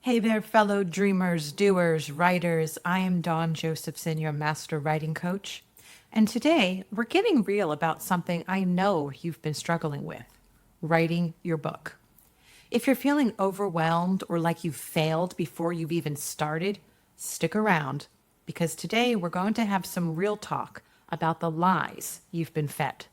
Hey there, fellow dreamers, doers, writers. I am Dawn Josephson, your master writing coach. And today we're getting real about something I know you've been struggling with: writing your book. If you're feeling overwhelmed or like you've failed before you've even started, stick around because today we're going to have some real talk about the lies you've been fed.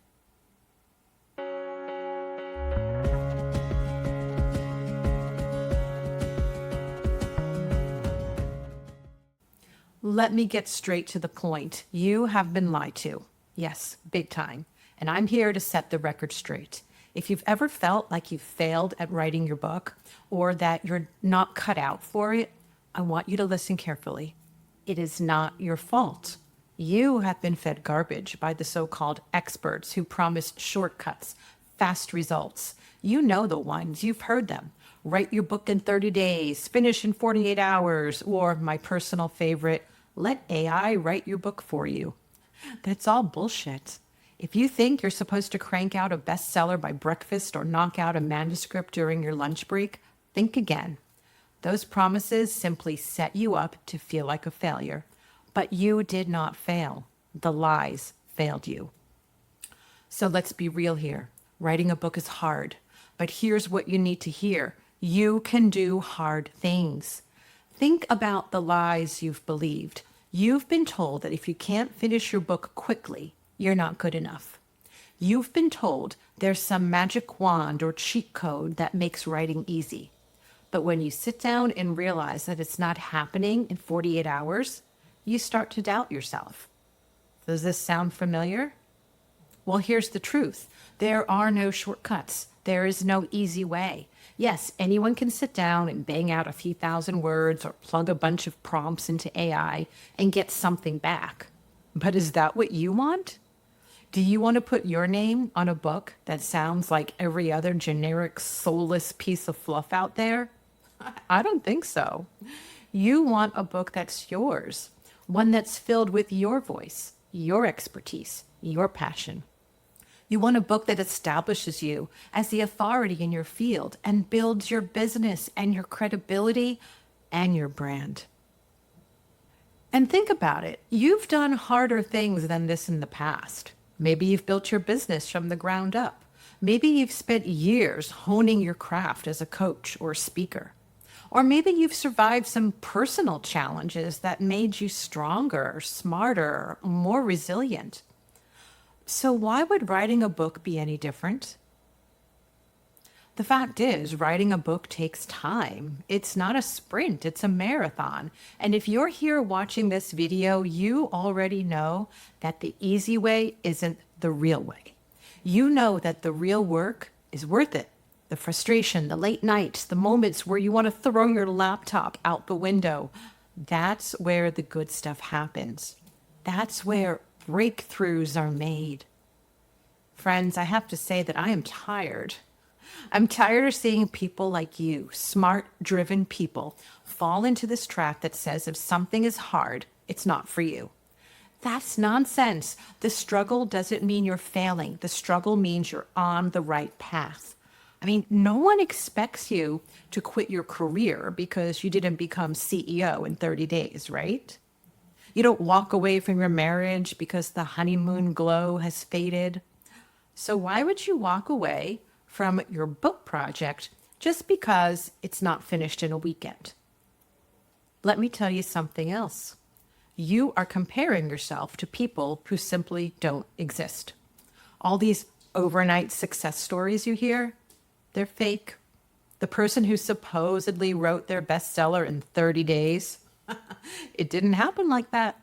Let me get straight to the point. You have been lied to. Yes, big time. And I'm here to set the record straight. If you've ever felt like you've failed at writing your book or that you're not cut out for it, I want you to listen carefully. It is not your fault. You have been fed garbage by the so-called experts who promise shortcuts, fast results. You know the ones, you've heard them. Write your book in 30 days, finish in 48 hours, or my personal favorite, let AI write your book for you. That's all bullshit. If you think you're supposed to crank out a bestseller by breakfast or knock out a manuscript during your lunch break, think again. Those promises simply set you up to feel like a failure. But you did not fail. The lies failed you. So let's be real here. Writing a book is hard. But here's what you need to hear. You can do hard things. Think about the lies you've believed. You've been told that if you can't finish your book quickly, you're not good enough. You've been told there's some magic wand or cheat code that makes writing easy. But when you sit down and realize that it's not happening in 48 hours, you start to doubt yourself. Does this sound familiar? Well, here's the truth. There are no shortcuts. There is no easy way. Yes, anyone can sit down and bang out a few thousand words or plug a bunch of prompts into AI and get something back. But is that what you want? Do you want to put your name on a book that sounds like every other generic, soulless piece of fluff out there? I don't think so. You want a book that's yours, one that's filled with your voice, your expertise, your passion. You want a book that establishes you as the authority in your field and builds your business and your credibility and your brand. And think about it. You've done harder things than this in the past. Maybe you've built your business from the ground up. Maybe you've spent years honing your craft as a coach or speaker. Or maybe you've survived some personal challenges that made you stronger, smarter, more resilient. So why would writing a book be any different? The fact is, writing a book takes time. It's not a sprint, it's a marathon. And if you're here watching this video, you already know that the easy way isn't the real way. You know that the real work is worth it. The frustration, the late nights, the moments where you want to throw your laptop out the window. That's where the good stuff happens. That's where breakthroughs are made. Friends, I have to say that I am tired. I'm tired of seeing people like you, smart, driven people, fall into this trap that says if something is hard, it's not for you. That's nonsense. The struggle doesn't mean you're failing. The struggle means you're on the right path. I mean, no one expects you to quit your career because you didn't become CEO in 30 days, right? You don't walk away from your marriage because the honeymoon glow has faded. So why would you walk away from your book project just because it's not finished in a weekend? Let me tell you something else. You are comparing yourself to people who simply don't exist. All these overnight success stories you hear, they're fake. The person who supposedly wrote their bestseller in 30 days, it didn't happen like that.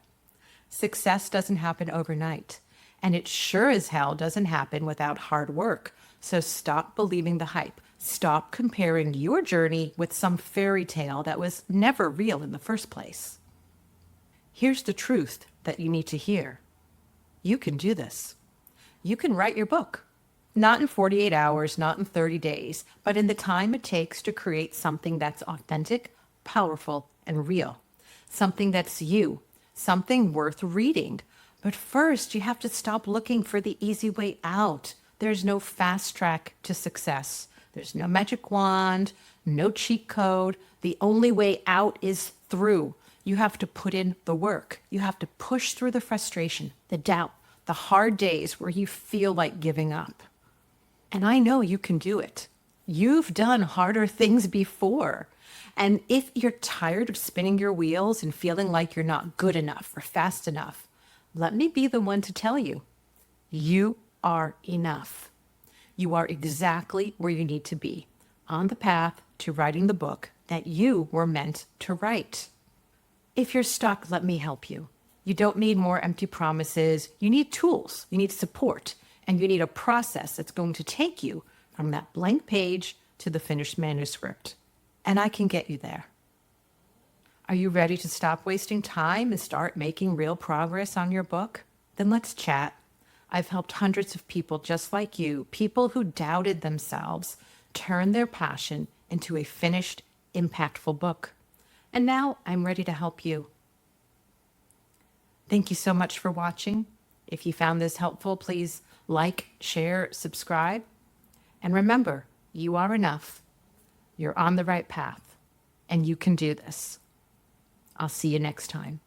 Success doesn't happen overnight, and it sure as hell doesn't happen without hard work. So stop believing the hype. Stop comparing your journey with some fairy tale that was never real in the first place. Here's the truth that you need to hear. You can do this. You can write your book. Not in 48 hours, not in 30 days, but in the time it takes to create something that's authentic, powerful, and real. Something that's you, something worth reading. But first, you have to stop looking for the easy way out. There's no fast track to success. There's no magic wand, no cheat code. The only way out is through. You have to put in the work. You have to push through the frustration, the doubt, the hard days where you feel like giving up. And I know you can do it. You've done harder things before. And if you're tired of spinning your wheels and feeling like you're not good enough or fast enough, let me be the one to tell you, you are enough. You are exactly where you need to be, on the path to writing the book that you were meant to write. If you're stuck, let me help you. You don't need more empty promises. You need tools, you need support, and you need a process that's going to take you from that blank page to the finished manuscript. And I can get you there. Are you ready to stop wasting time and start making real progress on your book? Then let's chat. I've helped hundreds of people just like you, people who doubted themselves, turn their passion into a finished, impactful book. And now I'm ready to help you. Thank you so much for watching. If you found this helpful, please like, share, subscribe. And remember, you are enough. You're on the right path, and you can do this. I'll see you next time.